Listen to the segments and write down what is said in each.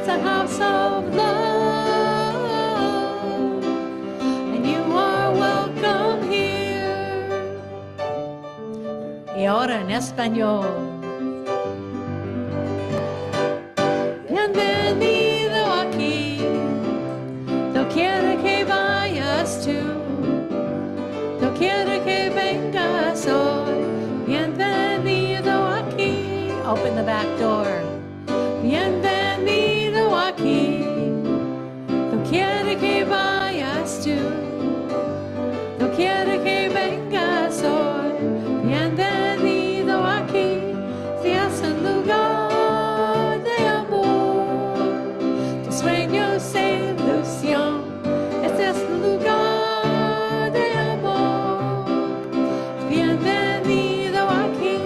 It's a house of love, and you are welcome here. Y ahora en español. Bienvenido aquí, doquiera que vayas tú, doquiera que vengas hoy. Bienvenido aquí. Open the back door. Bienvenido aquí, doquiera que vayas tú, doquiera que vengas hoy. Bienvenido aquí, si es un lugar de amor, de sueños e ilusión. Este es un lugar de amor. Bienvenido aquí,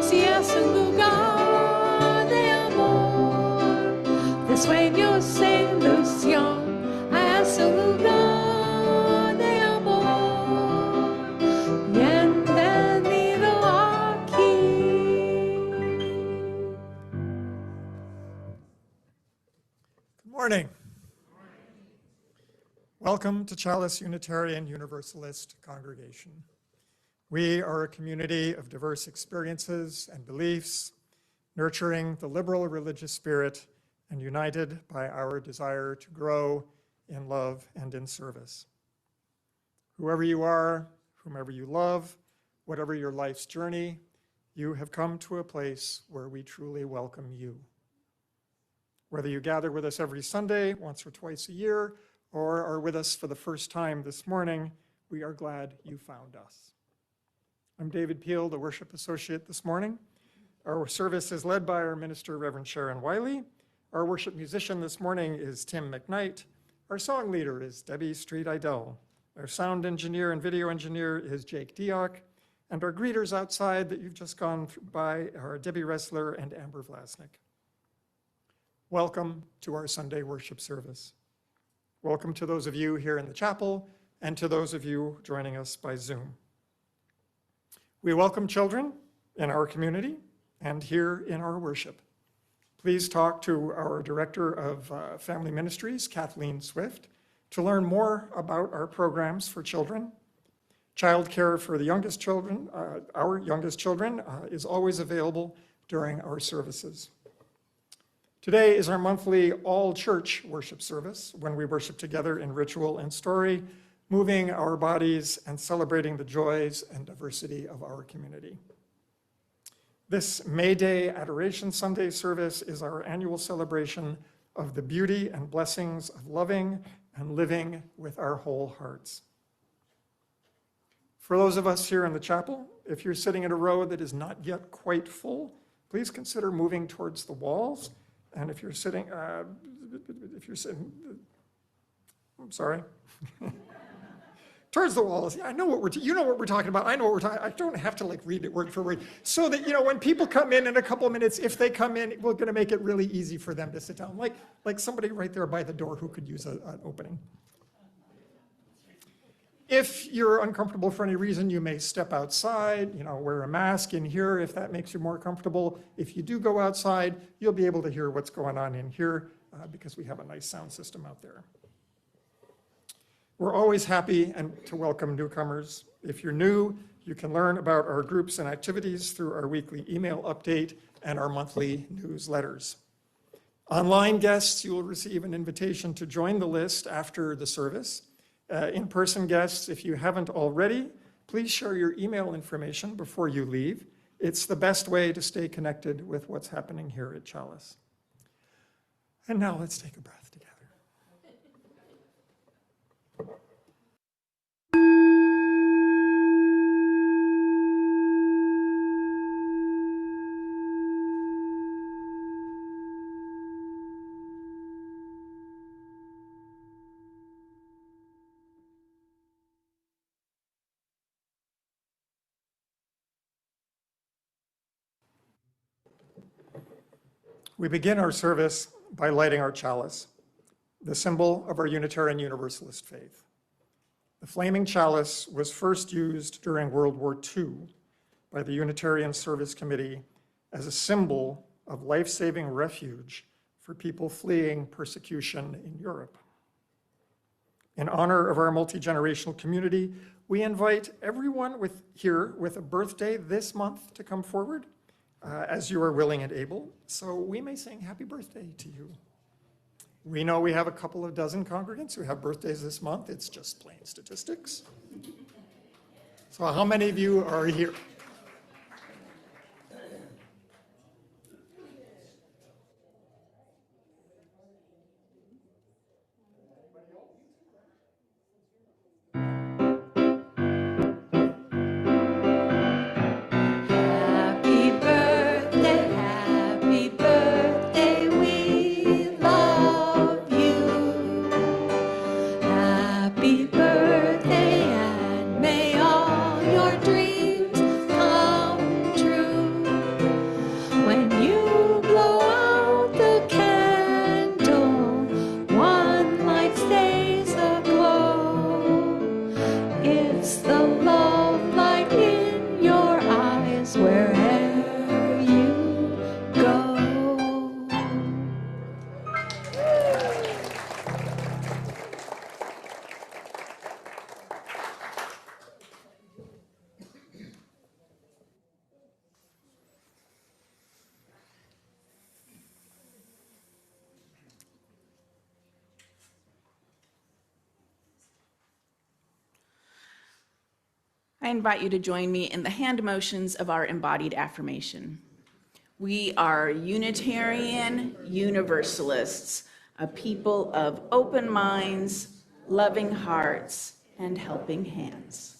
si es un lugar de amor, de sueños e ilusión. Es un lugar de amor. Bienvenido aquí. Good morning. Welcome to Chalice Unitarian Universalist Congregation. We are a community of diverse experiences and beliefs, nurturing the liberal religious spirit and united by our desire to grow in love and in service. Whoever you are, whomever you love, whatever your life's journey, you have come to a place where we truly welcome you. Whether you gather with us every Sunday, once or twice a year, or are with us for the first time this morning, we are glad you found us. I'm David Peel, the worship associate this morning. Our service is led by our minister, Reverend Sharon Wylie. Our worship musician this morning is Tim McKnight. Our song leader is Debbie Street-Idell. Our sound engineer and video engineer is Jake Diock. And our greeters outside that you've just gone by are Debbie Ressler and Amber Vlasnik. Welcome to our Sunday worship service. Welcome to those of you here in the chapel and to those of you joining us by Zoom. We welcome children in our community and here in our worship. Please talk to our Director of Family Ministries, Kathleen Swift, to learn more about our programs for children. Childcare for the youngest children, our youngest children, is always available during our services. Today is our monthly all-church worship service, when we worship together in ritual and story, moving our bodies and celebrating the joys and diversity of our community. This May Day Adoration Sunday service is our annual celebration of the beauty and blessings of loving and living with our whole hearts. For those of us here in the chapel, if you're sitting in a row that is not yet quite full, please consider moving towards the walls. And if you're sitting, I'm sorry. Towards the walls. I know what you know what we're talking about. I know what we're talking. I don't have to like read it word for word, so that when people come in a couple of minutes, if they come in, we're going to make it really easy for them to sit down, like somebody right there by the door who could use an opening. If you're uncomfortable for any reason, you may step outside. Wear a mask in here if that makes you more comfortable. If you do go outside, you'll be able to hear what's going on in here because we have a nice sound system out there. We're always happy to welcome newcomers. If you're new, you can learn about our groups and activities through our weekly email update and our monthly newsletters. Online guests, you will receive an invitation to join the list after the service. In-person guests, if you haven't already, please share your email information before you leave. It's the best way to stay connected with what's happening here at Chalice. And now let's take a breath together. We begin our service by lighting our chalice, the symbol of our Unitarian Universalist faith. The flaming chalice was first used during World War II by the Unitarian Service Committee as a symbol of life-saving refuge for people fleeing persecution in Europe. In honor of our multi-generational community, we invite everyone here with a birthday this month to come forward, as you are willing and able, so we may sing happy birthday to you. We know we have a couple of dozen congregants who have birthdays this month. It's just plain statistics. So how many of you are here? Happy birthday, we love you. Happy birthday, and may all your dreams come true. When you blow out the candle, one light stays aglow. It's the love light in your eyes wherever you go. I invite you to join me in the hand motions of our embodied affirmation. We are Unitarian Universalists, a people of open minds, loving hearts, and helping hands.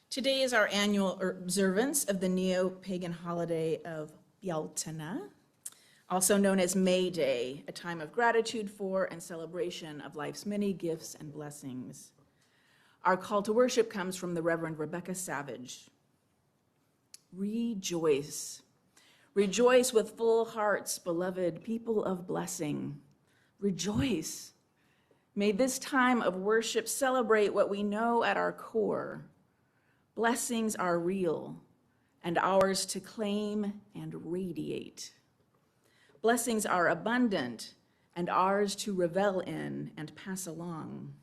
Today is our annual observance of the neo-pagan holiday of Yaltana, also known as May Day, a time of gratitude for and celebration of life's many gifts and blessings. Our call to worship comes from the Reverend Rebecca Savage. Rejoice. Rejoice with full hearts, beloved people of blessing. Rejoice. May this time of worship celebrate what we know at our core. Blessings are real and ours to claim and radiate. Blessings are abundant and ours to revel in and pass along.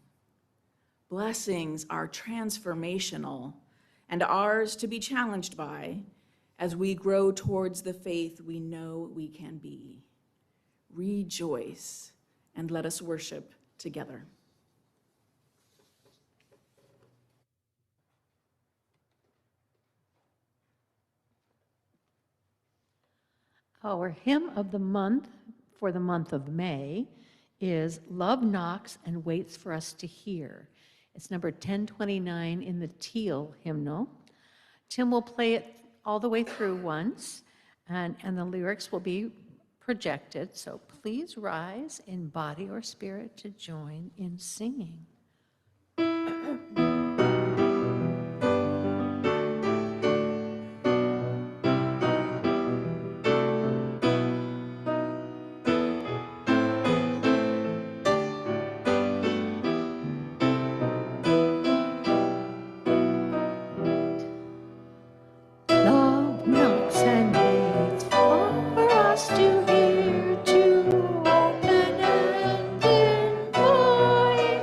Blessings are transformational and ours to be challenged by as we grow towards the faith we know we can be. Rejoice and let us worship together. Our hymn of the month for the month of May is Love Knocks and Waits for Us to Hear. It's number 1029 in the teal hymnal. Tim will play it all the way through once, and the lyrics will be projected. So please rise in body or spirit to join in singing. Love knocks and waits for us to hear, to open and invite.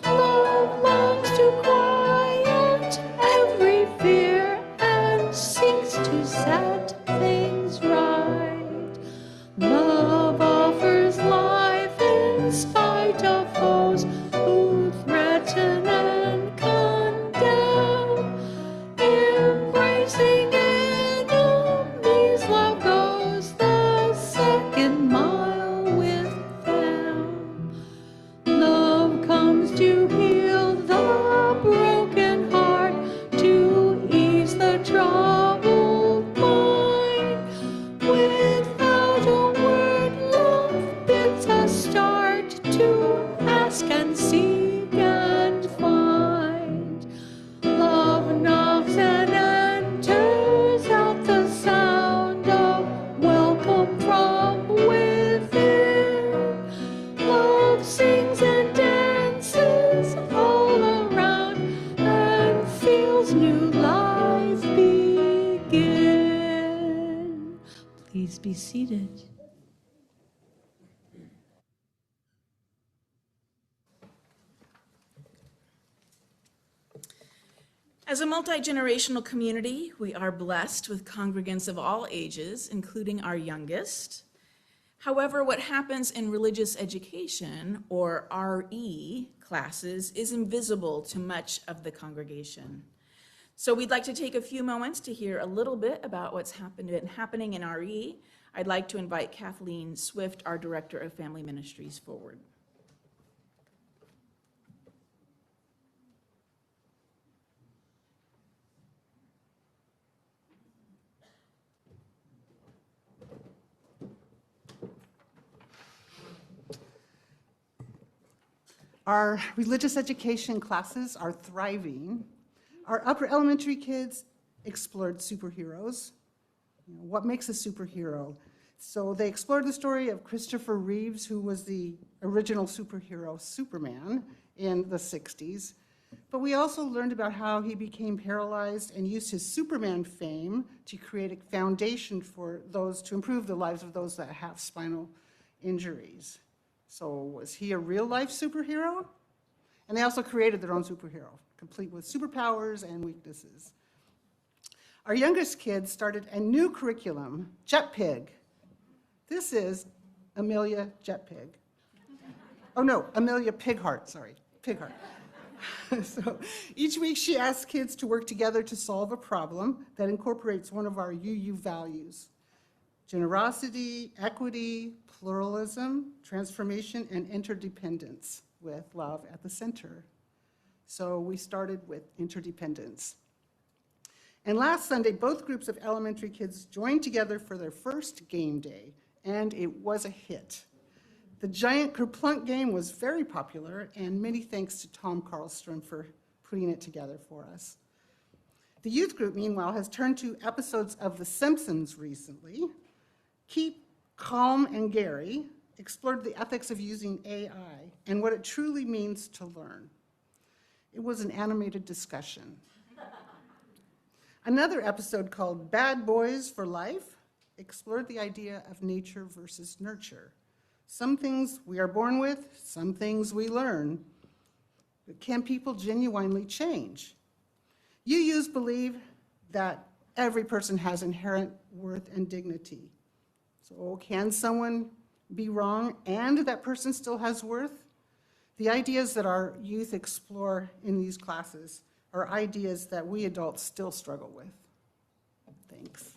Love longs to quiet every fear and seeks to set things right. Love offers life in spite of foes who threaten and condemn. Embracing enemies, love goes the second mile with them. Love comes to heal the broken heart, to ease the troubled mind. Without a word, love bids us start to ask and seek and find. Love knocks and enters out the sound of welcome from within. Love sings and dances all around and feels new life begin. Please be seated. As a multi-generational community, we are blessed with congregants of all ages, including our youngest. However, what happens in religious education, or RE classes, is invisible to much of the congregation. So we'd like to take a few moments to hear a little bit about what's happening in RE. I'd like to invite Kathleen Swift, our Director of Family Ministries, forward. Our religious education classes are thriving. Our upper elementary kids explored superheroes. What makes a superhero? So they explored the story of Christopher Reeves, who was the original superhero, Superman, in the 60s. But we also learned about how he became paralyzed and used his Superman fame to create a foundation for those, to improve the lives of those that have spinal injuries. So was he a real-life superhero? And they also created their own superhero, complete with superpowers and weaknesses. Our youngest kids started a new curriculum, Jet Pig. This is Amelia Jet Pig. Oh no, Amelia Pigheart, sorry, Pigheart. So each week she asks kids to work together to solve a problem that incorporates one of our UU values: generosity, equity, pluralism, transformation, and interdependence, with love at the center. So we started with interdependence. And last Sunday, both groups of elementary kids joined together for their first game day, and it was a hit. The giant kerplunk game was very popular, and many thanks to Tom Karlstrom for putting it together for us. The youth group, meanwhile, has turned to episodes of The Simpsons recently. Keep Calm and Gary explored the ethics of using AI and what it truly means to learn. It was an animated discussion. Another episode called Bad Boys for Life explored the idea of nature versus nurture. Some things we are born with, some things we learn. But can people genuinely change? UUs believe that every person has inherent worth and dignity. So can someone be wrong, and that person still has worth. The ideas that our youth explore in these classes are ideas that we adults still struggle with. Thanks.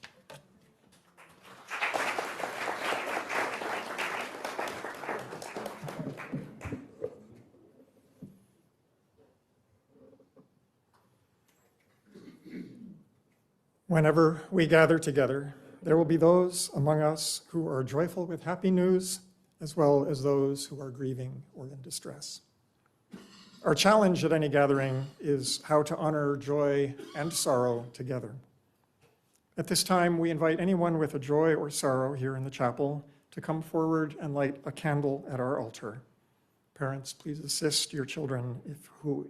Whenever we gather together, there will be those among us who are joyful with happy news, as well as those who are grieving or in distress. Our challenge at any gathering is how to honor joy and sorrow together. At this time, we invite anyone with a joy or sorrow here in the chapel to come forward and light a candle at our altar. Parents, please assist your children who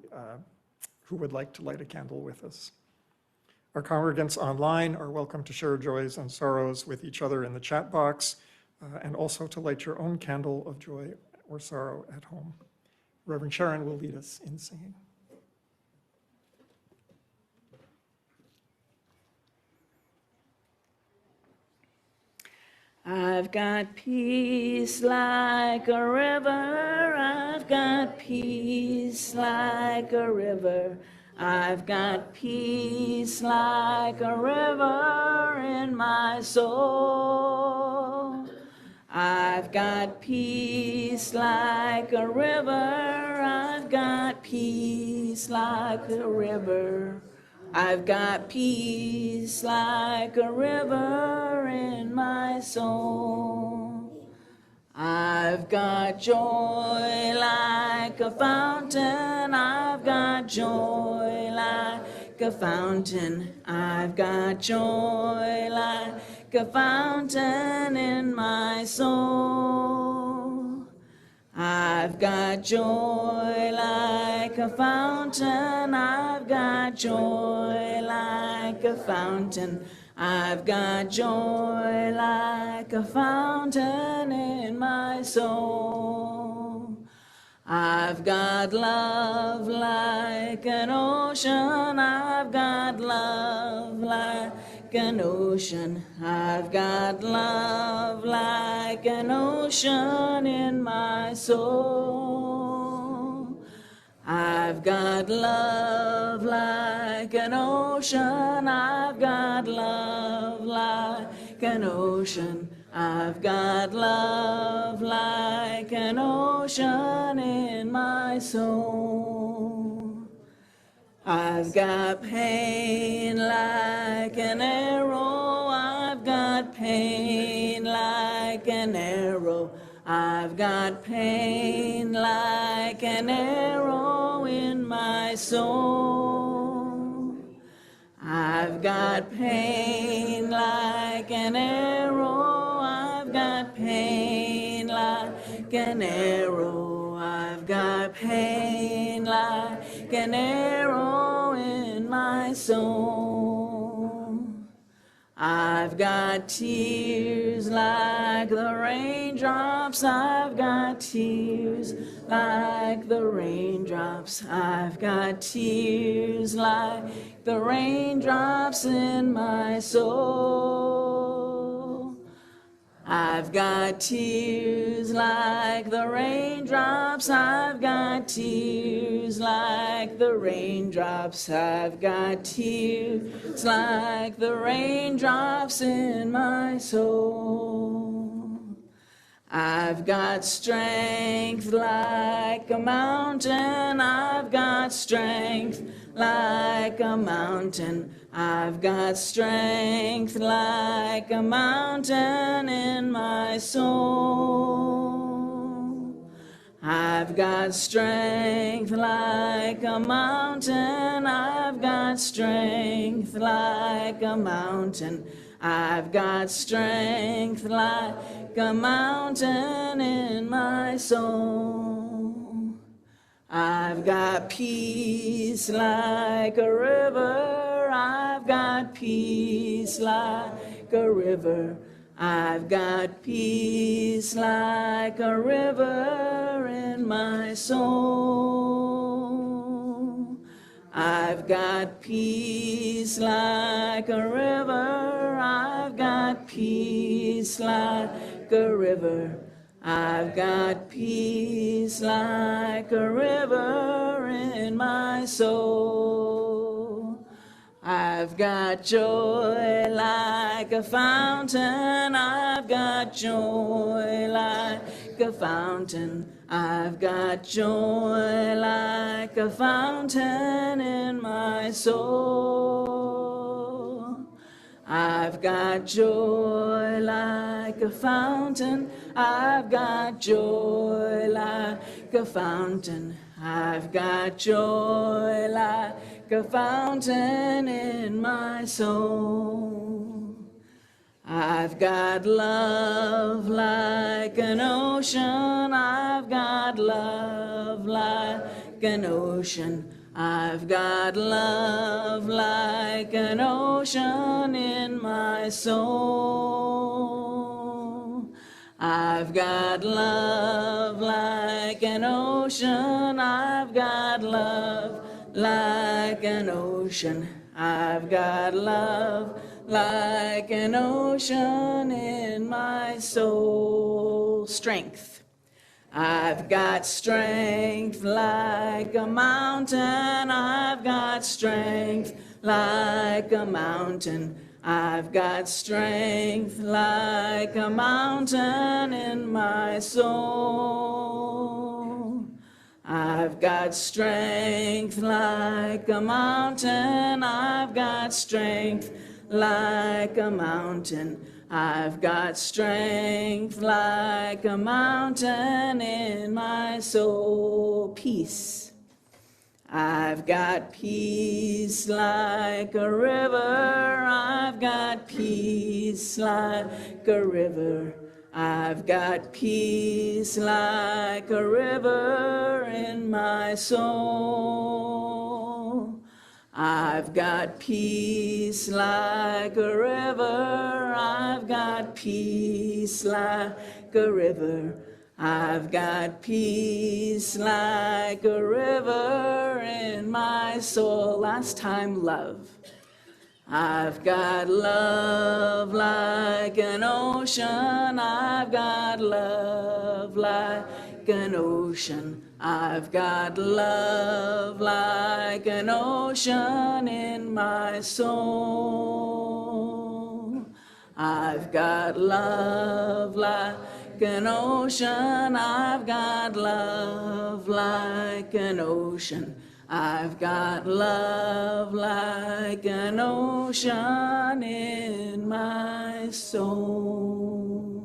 would like to light a candle with us. Our congregants online are welcome to share joys and sorrows with each other in the chat box, and also to light your own candle of joy or sorrow at home. Reverend Sharon will lead us in singing. I've got peace like a river, I've got peace like a river. I've got peace like a river in my soul. I've got peace like a river, I've got peace like a river. I've got peace like a river in my soul. I've got joy like a fountain, I've got joy like a fountain. I've got joy like a fountain in my soul. I've got joy like a fountain, I've got joy like a fountain. I've got joy like a fountain in my soul. I've got love like an ocean, I've got love like an ocean. I've got love like an ocean in my soul. I've got love like an ocean, I've got love like an ocean. I've got love like an ocean in my soul. I've got pain like an arrow, I've got pain like an arrow. I've got pain like an arrow in my soul. I've got pain like an arrow, I've got pain like an arrow. I've got pain like an arrow in my soul. I've got tears like the raindrops, I've got tears like the raindrops. I've got tears like the raindrops in my soul. I've got tears like the raindrops, I've got tears like the raindrops. I've got tears like the raindrops in my soul. I've got strength like a mountain, I've got strength like a mountain. I've got strength like a mountain in my soul. I've got strength like a mountain, I've got strength like a mountain. I've got strength like a mountain in my soul. I've got peace like a river, I've got peace like a river. I've got peace like a river in my soul. I've got peace like a river, I've got peace like a river. I've got peace like a river in my soul. I've got joy like a fountain. I've got joy like a fountain. I've got joy like a fountain in my soul. I've got joy like a fountain. I've got joy like a fountain. I've got joy like a fountain in my soul. I've got love like an ocean. I've got love like an ocean. I've got love like an ocean in my soul. I've got love like an ocean. I've got love like an ocean. I've got love like an ocean in my soul. Strength. I've got strength like a mountain. I've got strength like a mountain. I've got strength like a mountain in my soul. I've got strength like a mountain. I've got strength like a mountain. I've got strength like a mountain in my soul. Peace. I've got peace like a river. I've got peace like a river. I've got peace like a river in my soul. I've got peace like a river. I've got peace like a river. I've got peace like a river in my soul. Last time, love. I've got love like an ocean. I've got love like an ocean. I've got love like an ocean in my soul. I've got love like an ocean. I've got love like an ocean. I've got love like an ocean in my soul.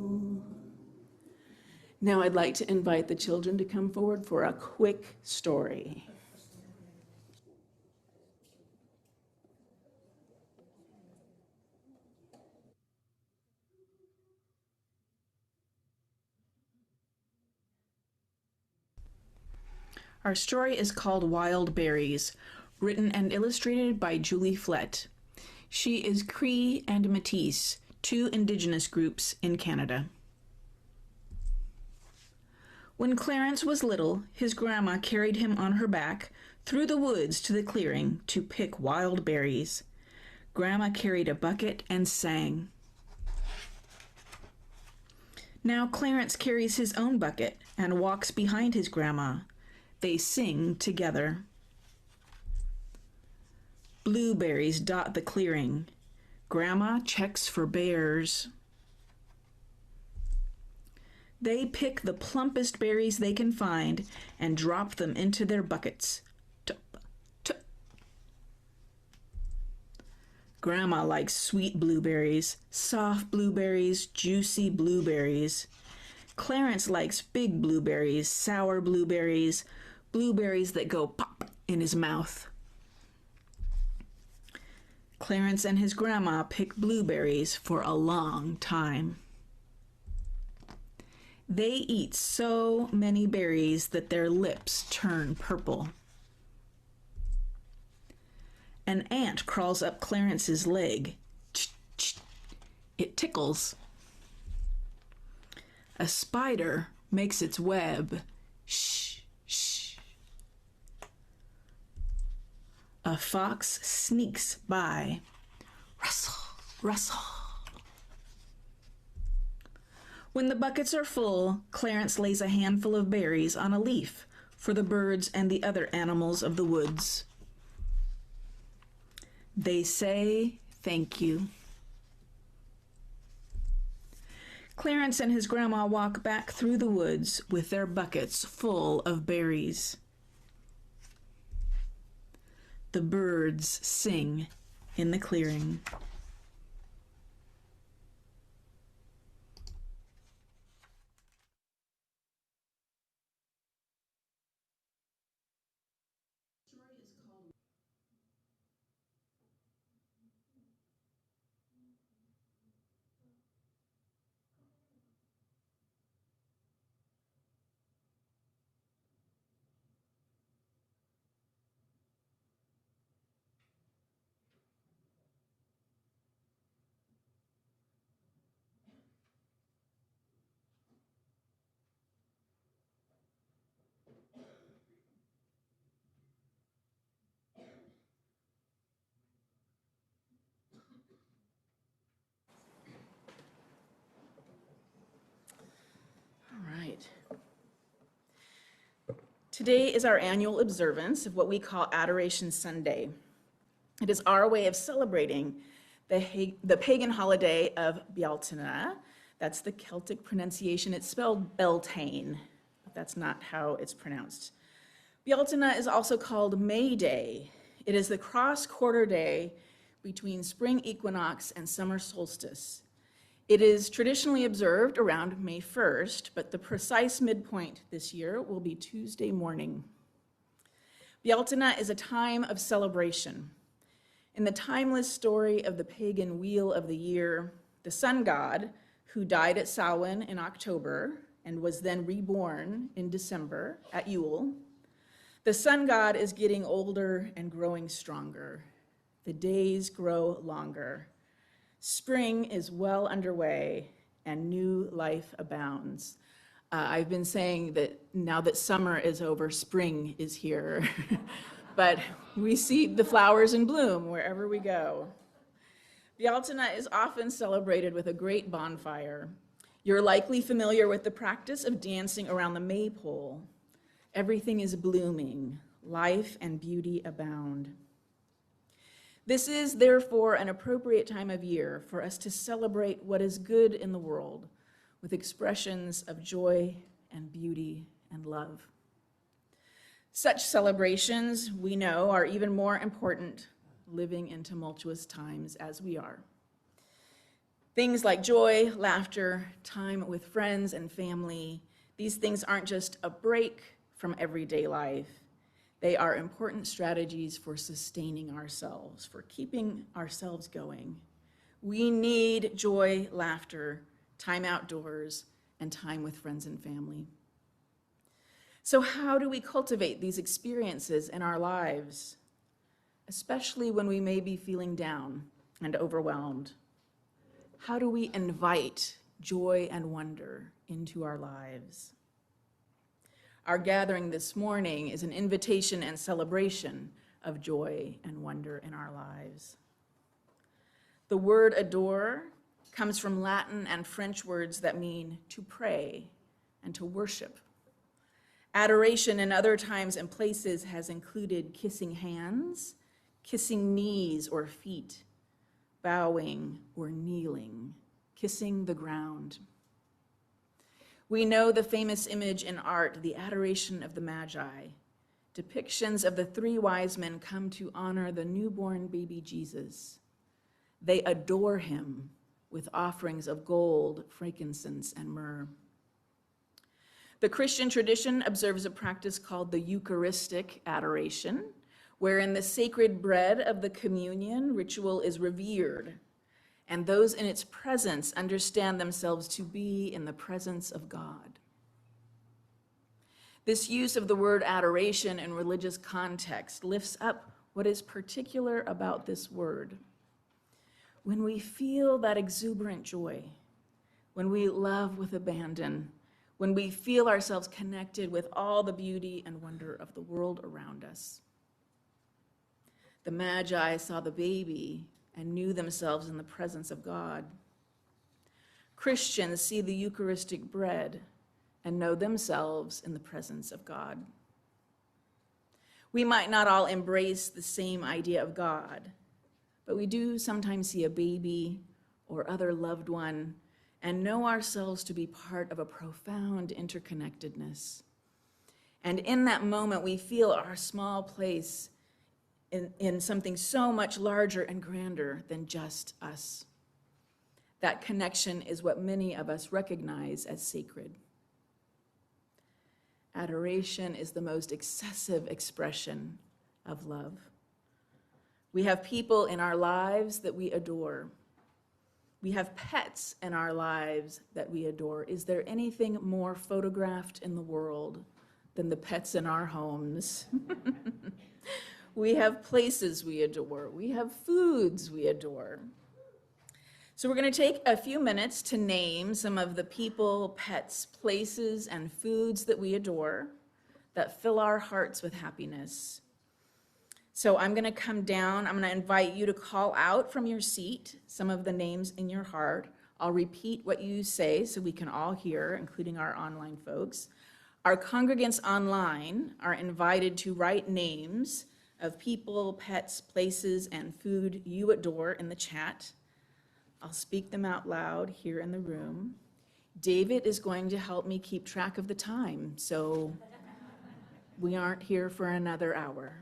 Now I'd like to invite the children to come forward for a quick story. Our story is called Wild Berries, written and illustrated by Julie Flett. She is Cree and Métis, two Indigenous groups in Canada. When Clarence was little, his grandma carried him on her back through the woods to the clearing to pick wild berries. Grandma carried a bucket and sang. Now Clarence carries his own bucket and walks behind his grandma. They sing together. Blueberries dot the clearing. Grandma checks for bears. They pick the plumpest berries they can find and drop them into their buckets. Tup, tup. Grandma likes sweet blueberries, soft blueberries, juicy blueberries. Clarence likes big blueberries, sour blueberries, blueberries that go pop in his mouth. Clarence and his grandma pick blueberries for a long time. They eat so many berries that their lips turn purple. An ant crawls up Clarence's leg. It tickles. A spider makes its web. Shh, shh. A fox sneaks by. Rustle, rustle. When the buckets are full, Clarence lays a handful of berries on a leaf for the birds and the other animals of the woods. They say thank you. Clarence and his grandma walk back through the woods with their buckets full of berries. The birds sing in the clearing. All right. Today is our annual observance of what we call Adoration Sunday. It is our way of celebrating the pagan holiday of Bealtaine. That's the Celtic pronunciation. It's spelled Beltane, but that's not how it's pronounced. Bealtaine is also called May Day. It is the cross-quarter day between spring equinox and summer solstice. It is traditionally observed around May 1st, but the precise midpoint this year will be Tuesday morning. Bealtaine is a time of celebration. In the timeless story of the pagan wheel of the year, the sun god, who died at Samhain in October and was then reborn in December at Yule, the sun god is getting older and growing stronger. The days grow longer. Spring is well underway and new life abounds. I've been saying that now that summer is over, spring is here. But we see the flowers in bloom wherever we go. Bealtaine is often celebrated with a great bonfire. You're likely familiar with the practice of dancing around the maypole. Everything is blooming. Life and beauty abound. This is, therefore, an appropriate time of year for us to celebrate what is good in the world with expressions of joy and beauty and love. Such celebrations, we know, are even more important living in tumultuous times as we are. Things like joy, laughter, time with friends and family, these things aren't just a break from everyday life. They are important strategies for sustaining ourselves, for keeping ourselves going. We need joy, laughter, time outdoors, and time with friends and family. So how do we cultivate these experiences in our lives, especially when we may be feeling down and overwhelmed? How do we invite joy and wonder into our lives? Our gathering this morning is an invitation and celebration of joy and wonder in our lives. The word adore comes from Latin and French words that mean to pray and to worship. Adoration in other times and places has included kissing hands, kissing knees or feet, bowing or kneeling, kissing the ground. We know the famous image in art, the Adoration of the Magi. Depictions of the three wise men come to honor the newborn baby Jesus. They adore him with offerings of gold, frankincense, and myrrh. The Christian tradition observes a practice called the Eucharistic adoration, wherein the sacred bread of the communion ritual is revered, and those in its presence understand themselves to be in the presence of God. This use of the word adoration in religious context lifts up what is particular about this word. When we feel that exuberant joy, when we love with abandon, when we feel ourselves connected with all the beauty and wonder of the world around us. The Magi saw the baby and knew themselves in the presence of God. Christians see the Eucharistic bread and know themselves in the presence of God. We might not all embrace the same idea of God, but we do sometimes see a baby or other loved one and know ourselves to be part of a profound interconnectedness. And in that moment, we feel our small place in something so much larger and grander than just us. That connection is what many of us recognize as sacred. Adoration is the most excessive expression of love. We have people in our lives that we adore. We have pets in our lives that we adore. Is there anything more photographed in the world than the pets in our homes? We have places we adore. We have foods we adore. So we're going to take a few minutes to name some of the people, pets, places, and foods that we adore that fill our hearts with happiness. So I'm going to come down. I'm going to invite you to call out from your seat some of the names in your heart. I'll repeat what you say so we can all hear, including our online folks. Our congregants online are invited to write names of people, pets, places, and food you adore in the chat. I'll speak them out loud here in the room. David is going to help me keep track of the time, so we aren't here for another hour.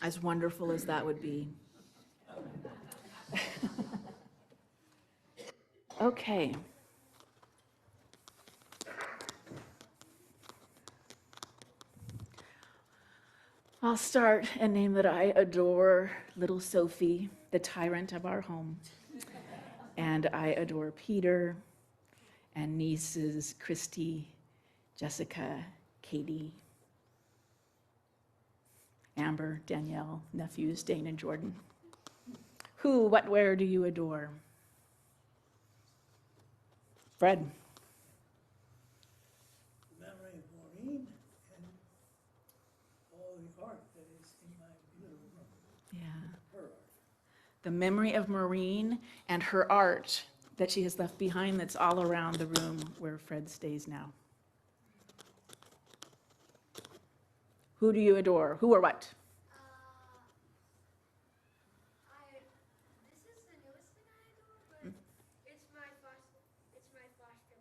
As wonderful as that would be. Okay. I'll start a name that I adore, little Sophie, the tyrant of our home. And I adore Peter and nieces Christy, Jessica, Katie, Amber, Danielle, nephews Dane and Jordan. Who, what, where do you adore? Fred. The memory of Maureen and all the art that is in my beautiful room. Yeah. Her art. The memory of Maureen and her art that she has left behind that's all around the room where Fred stays now. Who do you adore? Who or what? This is the newest thing I adore, but it's my foster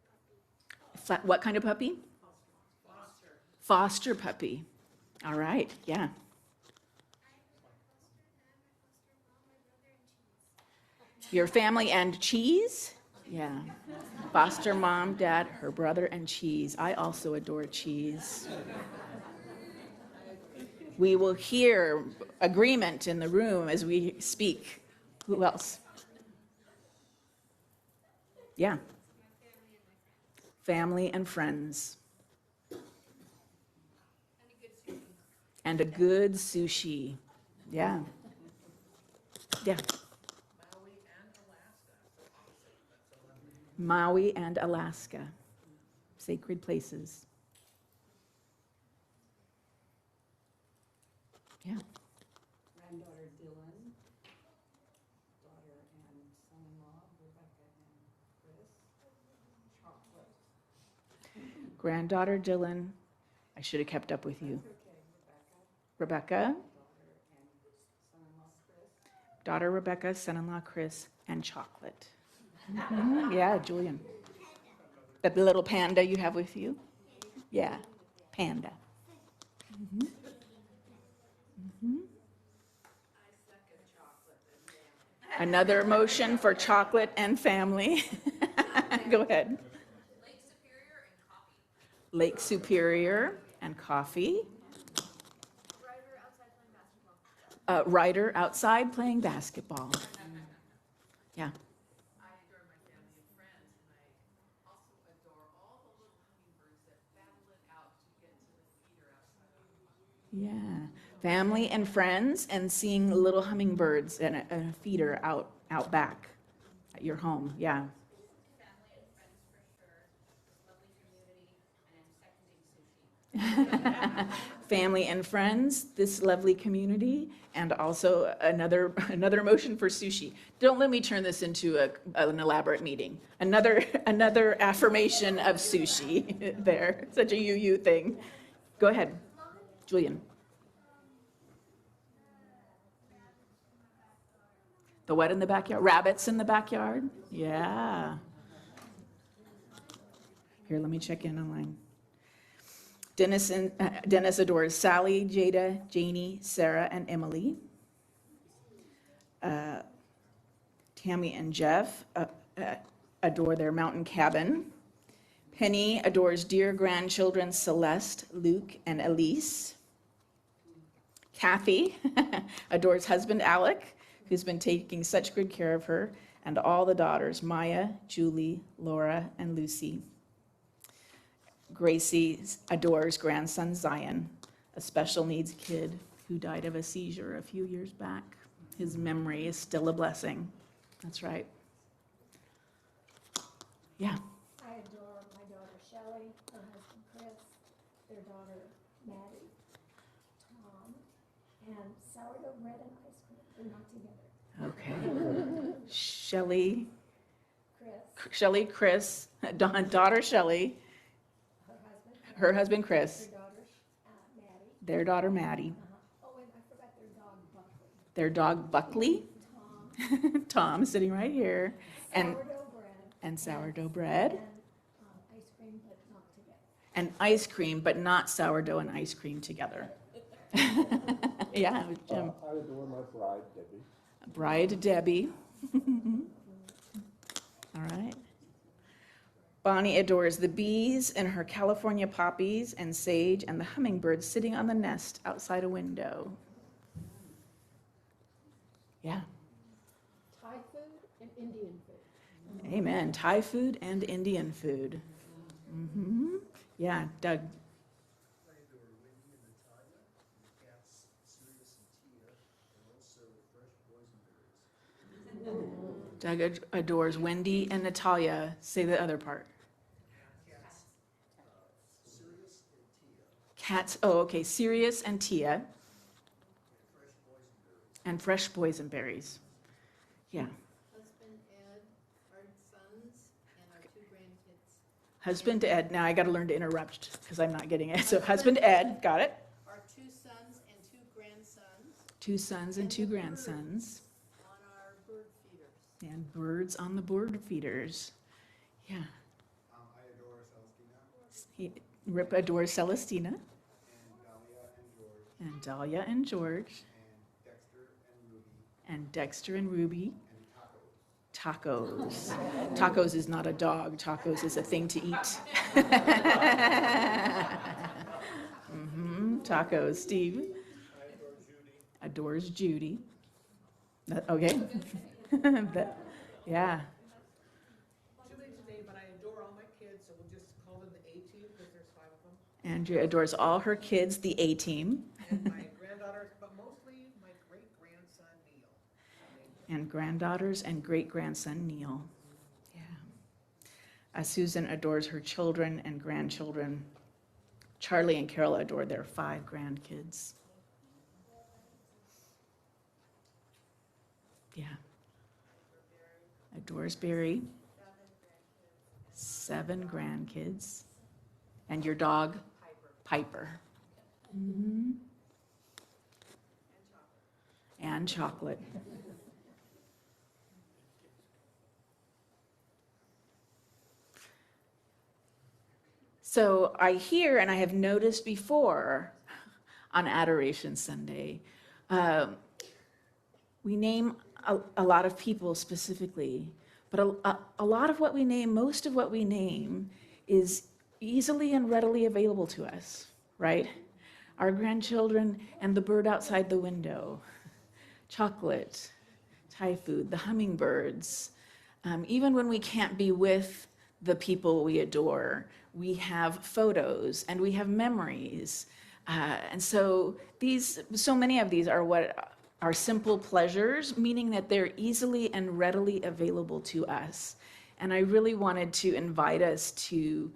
puppy. What kind of puppy? Foster. Foster puppy. All right, yeah. I have my foster dad, my foster mom, my brother, and cheese. Your family and cheese? Yeah. Foster mom, dad, her brother, and cheese. I also adore cheese. We will hear agreement in the room as we speak. Who else? Yeah. Family and friends. And a good sushi. Yeah. Yeah. Maui and Alaska. Sacred places. Yeah. Granddaughter Dylan, daughter and son-in-law Rebecca and Chris, chocolate. Granddaughter Dylan. I should have kept up with you. Rebecca. Daughter Rebecca, son-in-law Chris, and chocolate. Yeah, Julian. The little panda you have with you? Yeah, panda. Mhm. Mhm. Another motion for chocolate and family. Go ahead. Lake Superior and coffee. Ryder outside playing basketball. Yeah. I adore my family and friends, and I also adore all the little hummingbirds that battle it out to get to the feeder outside. Yeah. Family and friends and seeing little hummingbirds and a feeder out back at your home. Yeah. Family and friends for sure. Lovely community, and I'm seconding sushi. Family and friends, this lovely community, And also another motion for sushi. Don't let me turn this into an elaborate meeting. Another affirmation of sushi there. Such a you thing. Go ahead, Julian. The what in the backyard? Rabbits in the backyard? Yeah. Here, let me check in online. Dennis adores Sally, Jada, Janie, Sarah, and Emily. Tammy and Jeff adore their mountain cabin. Penny adores dear grandchildren Celeste, Luke, and Elise. Kathy adores husband Alec, who's been taking such good care of her, and all the daughters, Maya, Julie, Laura, and Lucy. Gracie adores grandson Zion, a special needs kid who died of a seizure a few years back. His memory is still a blessing. That's right. Yeah. I adore my daughter Shelley, her husband Chris, their daughter Maddie, Tom, and sourdough bread and ice cream. They're not together. Okay. Shelley, Chris, Chris, daughter Shelley, her husband Chris, their daughter Maddie. their daughter Maddie, Oh, and I forgot their dog Buckley. their dog Buckley, Tom, Tom sitting right here, and sourdough bread, and sourdough bread, and ice cream, but not together. and ice cream, but not sourdough and ice cream together. Yeah, Jim. I adore my bride, Debbie. Bride Debbie. All right. Bonnie adores the bees and her California poppies and sage and the hummingbird sitting on the nest outside a window. Yeah. Thai food and Indian food. Amen. Thai food and Indian food. Mm-hmm. Yeah, Doug. I adore Wendy and Natalia, and the cats Sirius and Tia, and also fresh boysenberries. Doug adores Wendy and Natalia. Say the other part. Cats, Sirius and Tia, Cats. Oh, okay. Sirius and Tia. and fresh boysenberries. And fresh boysenberries. Yeah. Husband Ed, our sons, and our 2 grandkids. Husband Ed. Now I got to learn to interrupt because I'm not getting it. So husband Ed, got it. Our 2 sons and 2 grandsons 2 sons and 2 grandsons. on our bird feeders. And birds on the bird feeders. Yeah. I adore Celestina, Rip adores Celestina and Dahlia and George, and Dahlia and George and Dexter and Ruby, and Dexter and Ruby. and tacos. Tacos. Tacos is not a dog. Tacos is a thing to eat. Tacos. Steve I adore Judy. adores Judy. Okay. Yeah. Too late today, but I adore all my kids, so we'll just call them the A-team because there's 5 of them. Andrea adores all her kids, the A-team, And my granddaughters, but mostly my great-grandson Neil. and granddaughters and great-grandson Neil. Yeah. Susan adores her children and grandchildren. Charlie and Carol adore their 5 grandkids. Yeah. Adores Barry. 7 grandkids. And your dog? Piper. Mhm. And chocolate. So I hear, and I have noticed before on Adoration Sunday, we name a lot of people specifically, but a lot of what we name, most of what we name, is easily and readily available to us, right? Our grandchildren and the bird outside the window, chocolate, Thai food, the hummingbirds. Even when we can't be with the people we adore, we have photos and we have memories. And so many of these are what are simple pleasures, meaning that they're easily and readily available to us. And I really wanted to invite us to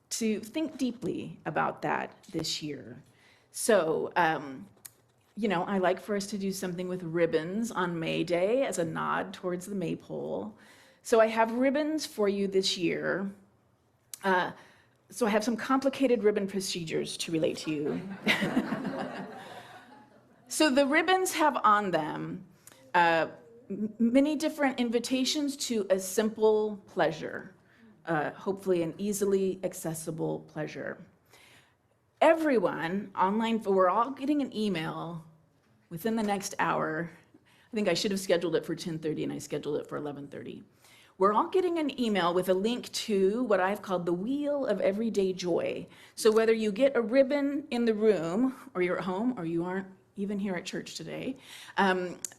think deeply about that this year. So I like for us to do something with ribbons on May Day as a nod towards the maypole. So I have ribbons for you this year. So I have some complicated ribbon procedures to relate to you. So the ribbons have on them many different invitations to a simple pleasure, hopefully an easily accessible pleasure. Everyone online, we're all getting an email within the next hour. I think I should have scheduled it for 10:30 and I scheduled it for 11:30. We're all getting an email with a link to what I've called the Wheel of Everyday Joy. So whether you get a ribbon in the room, or you're at home, or you aren't even here at church today,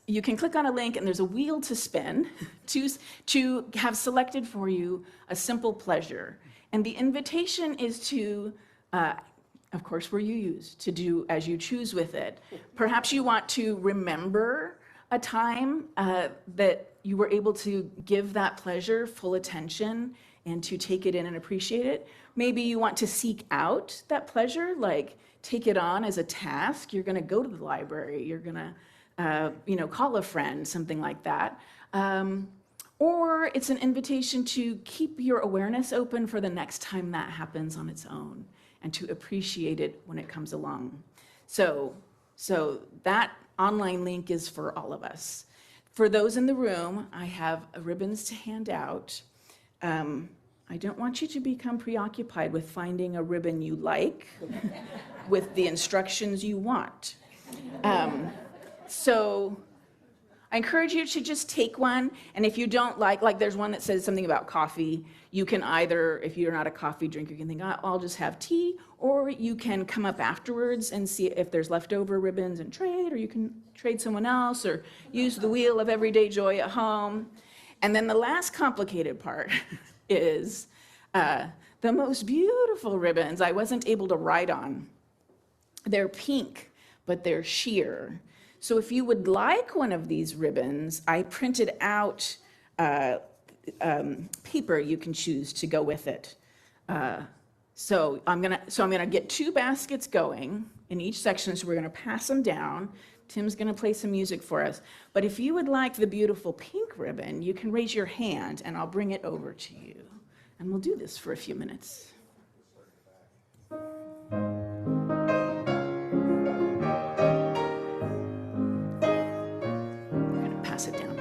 you can click on a link and there's a wheel to spin to have selected for you a simple pleasure. And the invitation is to, of course, where you use, to do as you choose with it. Perhaps you want to remember a time that you were able to give that pleasure full attention and to take it in and appreciate it. Maybe you want to seek out that pleasure, like take it on as a task. You're going to go to the library. You're going to, call a friend, something like that. Or it's an invitation to keep your awareness open for the next time that happens on its own and to appreciate it when it comes along. So that online link is for all of us. For those in the room, I have ribbons to hand out. I don't want you to become preoccupied with finding a ribbon you like with the instructions you want. So I encourage you to just take one, and if you don't like there's one that says something about coffee, you can either, if you're not a coffee drinker, you can think, oh, I'll just have tea, or you can come up afterwards and see if there's leftover ribbons and trade, or you can trade someone else, or use the Wheel of Everyday Joy at home. And then the last complicated part is the most beautiful ribbons I wasn't able to write on. They're pink, but they're sheer. So if you would like one of these ribbons, I printed out paper you can choose to go with it. So I'm gonna get 2 baskets going in each section, so we're gonna pass them down. Tim's gonna play some music for us. But if you would like the beautiful pink ribbon, you can raise your hand and I'll bring it over to you. And we'll do this for a few minutes. Pass it down.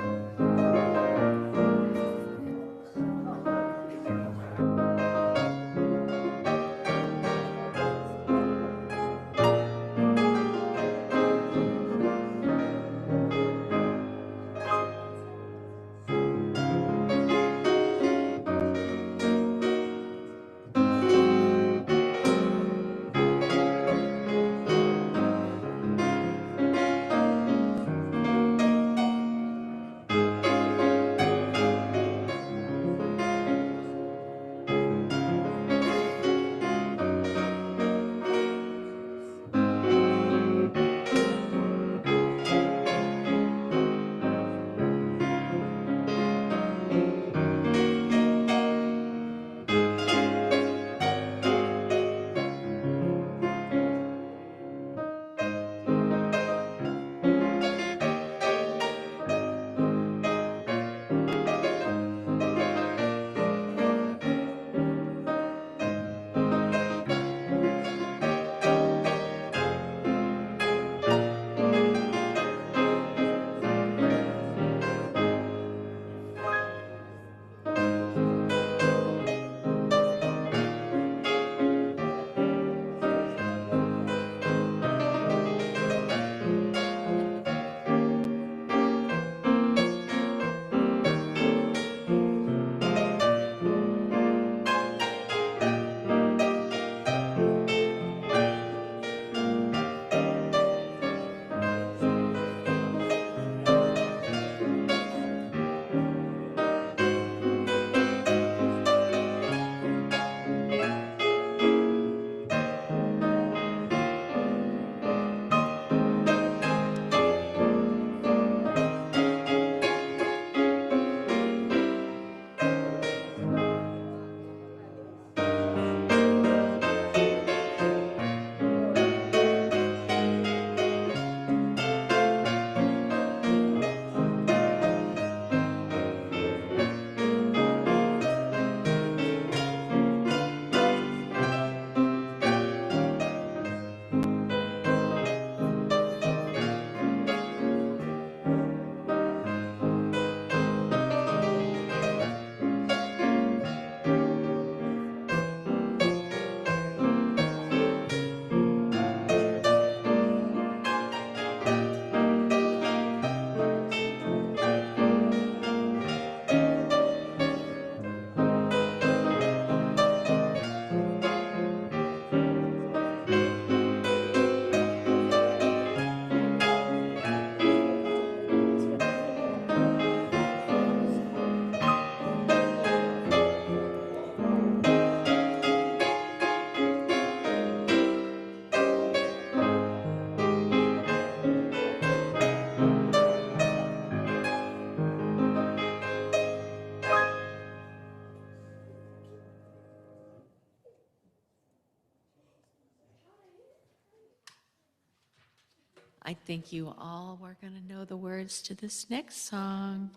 I think you all are going to know the words to this next song.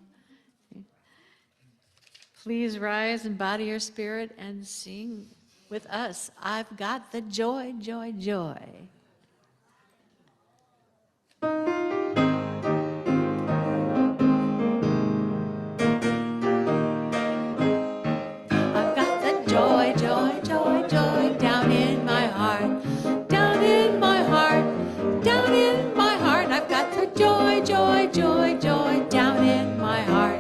Please rise and body your spirit and sing with us. I've got the joy, joy, joy. I've got the joy, joy, joy, joy down in my heart, down in my heart, down in my heart. I've got the joy, joy, joy, joy down in my heart,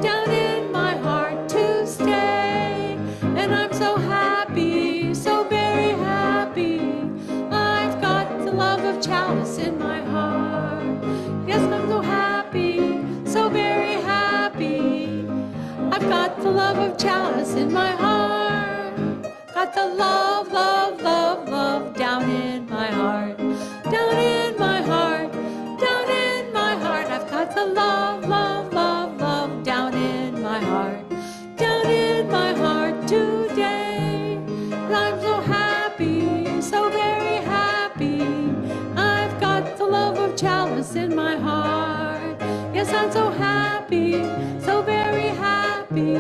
down in my heart to stay. And I'm so happy, so very happy. I've got the love of chalice in my heart. Yes, I'm so happy, so very happy. I've got the love of chalice in my heart. Got the love, love, love, love down in my heart. Down in my heart, down in my heart. I've got the love, love, love, love down in my heart. Down in my heart today. And I'm so happy, so very happy. I've got the love of chalice in my heart. Yes, I'm so happy, so very happy.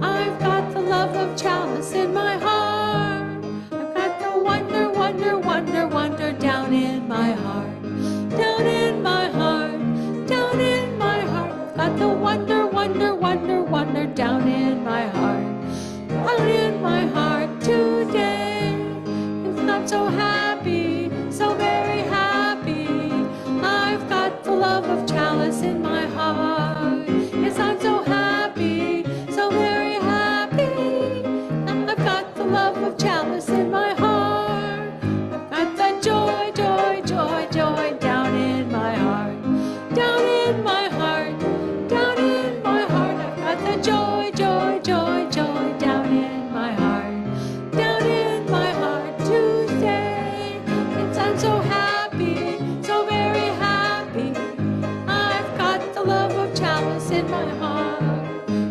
I've got the love of chalice in my heart. I've got the wonder, wonder, wonder, wonder down in my heart. Down in my heart, down in my heart. I've got the wonder, wonder, wonder, wonder down in my heart. Down in my heart today. Yes, I'm so happy, so very happy. I've got the love of chalice in my heart. Yes, I'm so happy, so very happy. I've got the love of chalice in my heart. I've got the joy, joy, joy, joy down in my heart. Down in my heart, down in my heart. I've got the joy, joy, joy, joy down in my heart. Down in my heart today. Yes, I'm so happy, so very happy. I've got the love of chalice in my heart.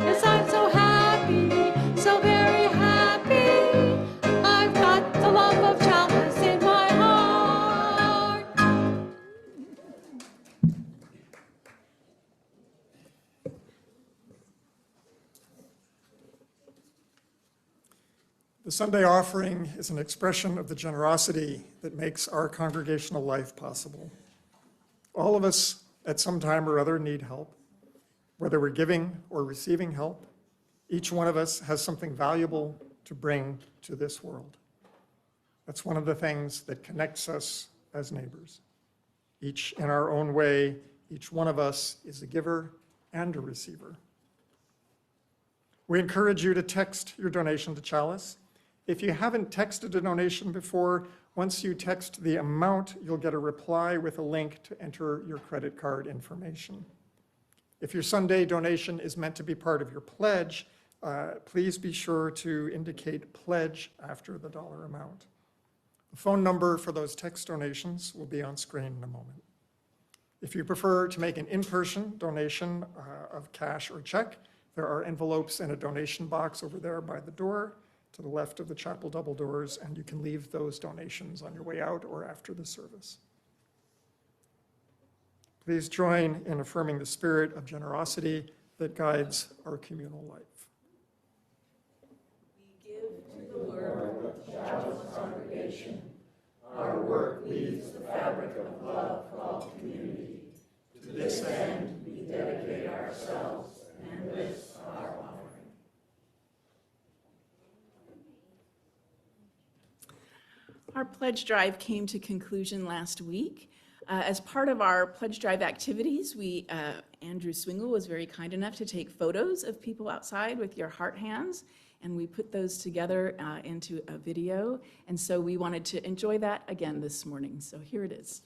Yes, I'm so happy, so very happy. I've got the love of chalice in my heart. The Sunday offering is an expression of the generosity that makes our congregational life possible. All of us at some time or other need help, whether we're giving or receiving help. Each one of us has something valuable to bring to this world. That's one of the things that connects us as neighbors. Each in our own way, each one of us is a giver and a receiver. We encourage you to text your donation to Chalice. If you haven't texted a donation before, once you text the amount, you'll get a reply with a link to enter your credit card information. If your Sunday donation is meant to be part of your pledge, please be sure to indicate pledge after the dollar amount. The phone number for those text donations will be on screen in a moment. If you prefer to make an in-person donation of cash or check, there are envelopes in a donation box over there by the door to the left of the chapel double doors, and you can leave those donations on your way out or after the service. Please join in affirming the spirit of generosity that guides our communal life. Our pledge drive came to conclusion last week. As part of our pledge drive activities, Andrew Swingle was very kind enough to take photos of people outside with your heart hands, and we put those together into a video. And so we wanted to enjoy that again this morning. So here it is.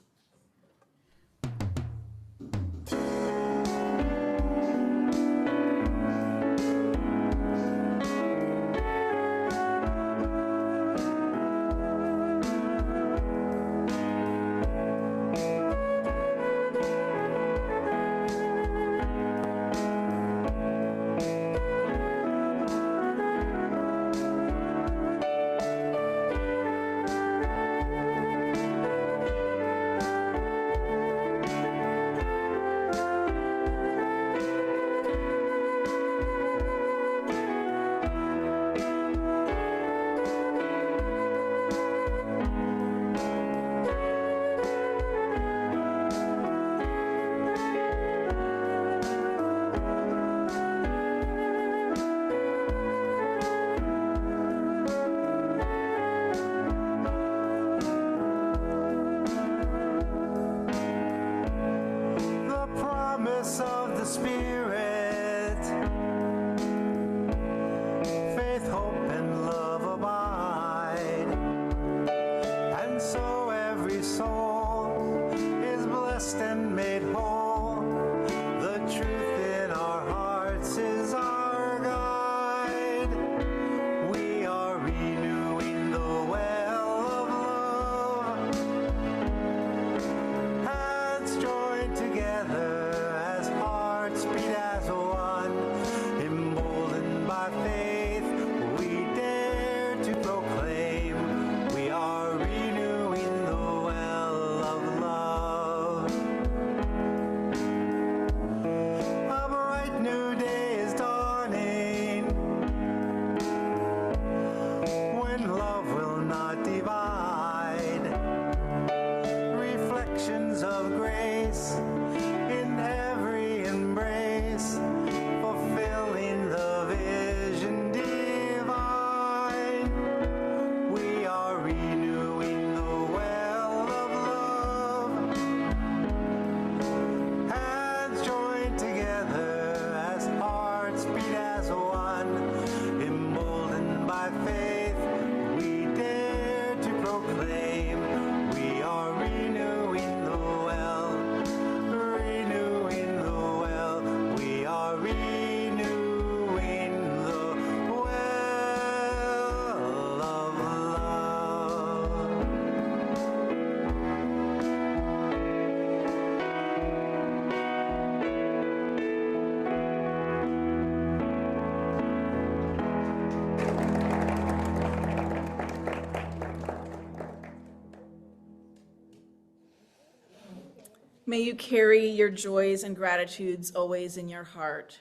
May you carry your joys and gratitudes always in your heart.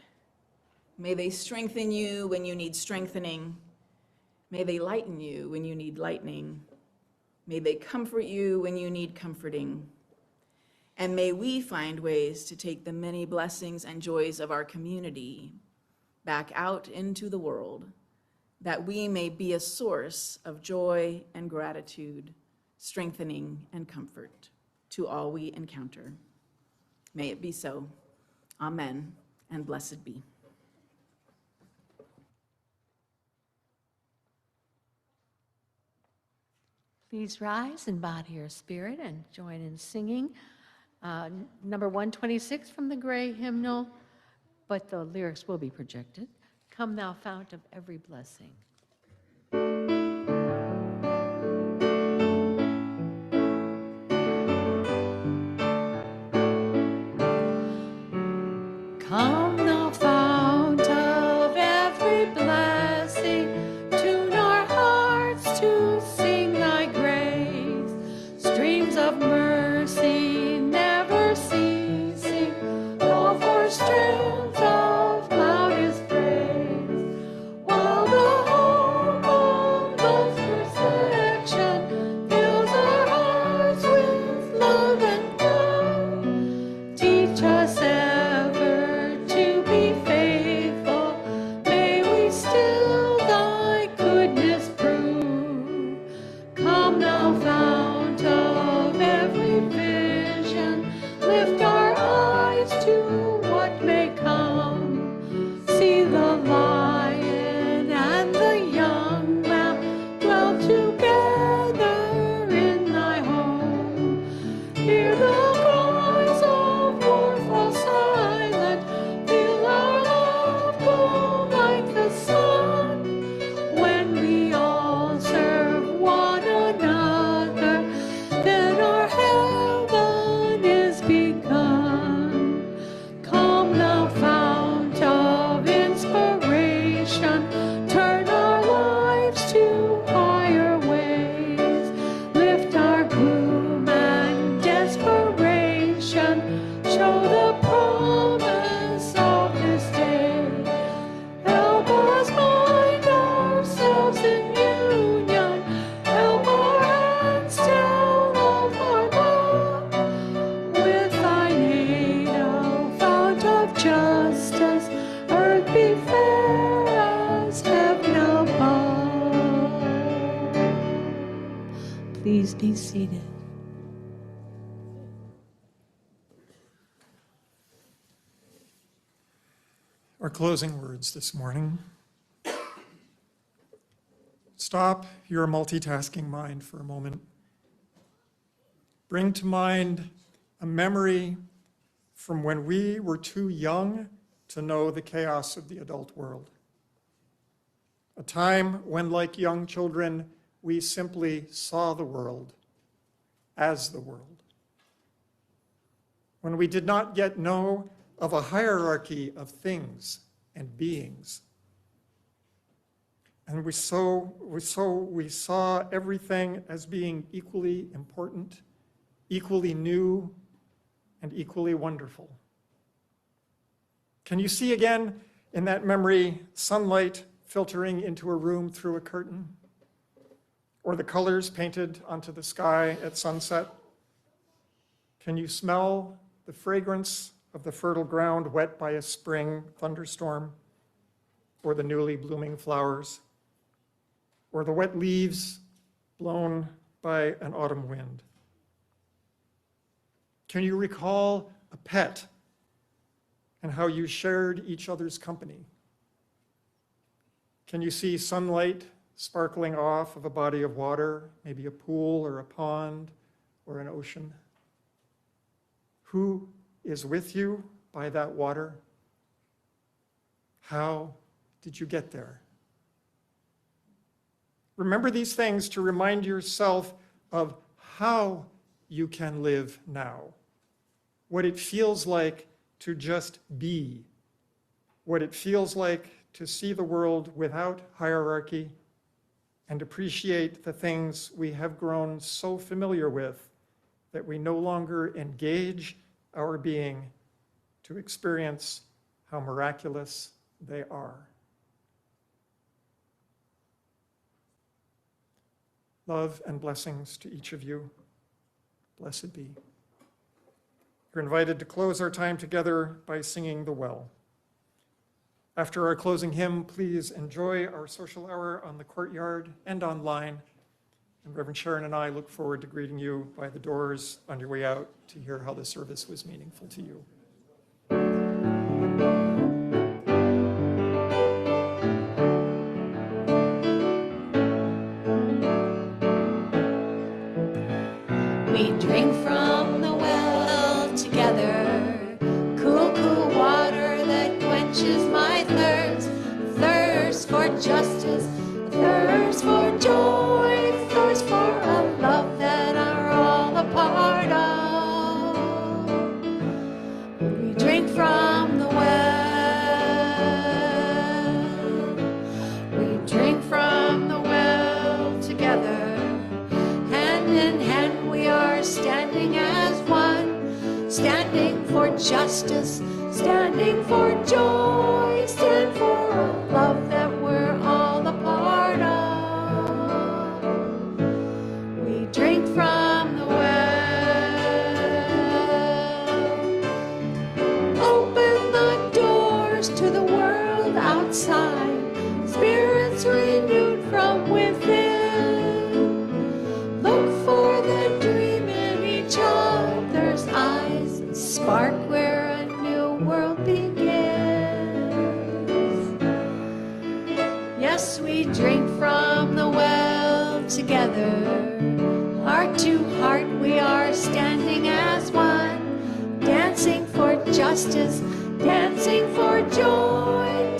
May they strengthen you when you need strengthening. May they lighten you when you need lightening. May they comfort you when you need comforting. And may we find ways to take the many blessings and joys of our community back out into the world, that we may be a source of joy and gratitude, strengthening and comfort to all we encounter. May it be so. Amen, and blessed be. Please rise and bow to your spirit and join in singing number 126 from the gray hymnal, but the lyrics will be projected. Come thou fount of every blessing. Come thou fount of every blessing, tune our hearts to sing thy grace, streams of mercy never ceasing, call for strength of loudest praise, while the hope of God's perfection fills our hearts with love and love. Teach us ever to be faithful, may we still thy goodness prove. Come thou fount of every vision, lift our eyes to what may come. See the lion and the young lamb dwell together in thy home. Hear the cries of war fall silent, feel our love glow like the sun. When we all serve one another, then our heaven is begun. Come thou fount of inspiration, turn our lives to higher ways, lift our gloom and desperation, show the promise of this day. Help us bind ourselves in union, help our hands tell of our love. With thine aid, O fount of justice, earth be fair as heaven above. Please be seated. Our closing words this morning. Stop your multitasking mind for a moment. Bring to mind a memory from when we were too young to know the chaos of the adult world. A time when, like young children, we simply saw the world as the world. When we did not yet know of a hierarchy of things and beings. And we saw everything as being equally important, equally new, and equally wonderful. Can you see again in that memory sunlight filtering into a room through a curtain? Or the colors painted onto the sky at sunset? Can you smell the fragrance of the fertile ground wet by a spring thunderstorm? Or the newly blooming flowers? Or the wet leaves blown by an autumn wind? Can you recall a pet and how you shared each other's company? Can you see sunlight sparkling off of a body of water, maybe a pool or a pond or an ocean? Who is with you by that water? How did you get there? Remember these things to remind yourself of how you can live now, what it feels like to just be, what it feels like to see the world without hierarchy and appreciate the things we have grown so familiar with that we no longer engage our being to experience how miraculous they are. Love and blessings to each of you. Blessed be. You're invited to close our time together by singing the well. After our closing hymn, please enjoy our social hour on the courtyard and online. And Reverend Sharon and I look forward to greeting you by the doors on your way out to hear how the service was meaningful to you. We drink from the well together, cool, cool water that quenches my thirst, thirst for justice, thirst for joy, thirst for a love that are all a part of. We drink from the well. We drink from the well together. Hand in hand we are standing as one, standing for justice, standing for joy, stand for a love that we're all a part of. We drink from the well. Open the doors to the world outside, spirits renewed from within. Look for the dream in each other's eyes, spark where a new world begins. Yes, we drink from the well together. Heart to heart we are standing as one, dancing for justice, dancing for joy,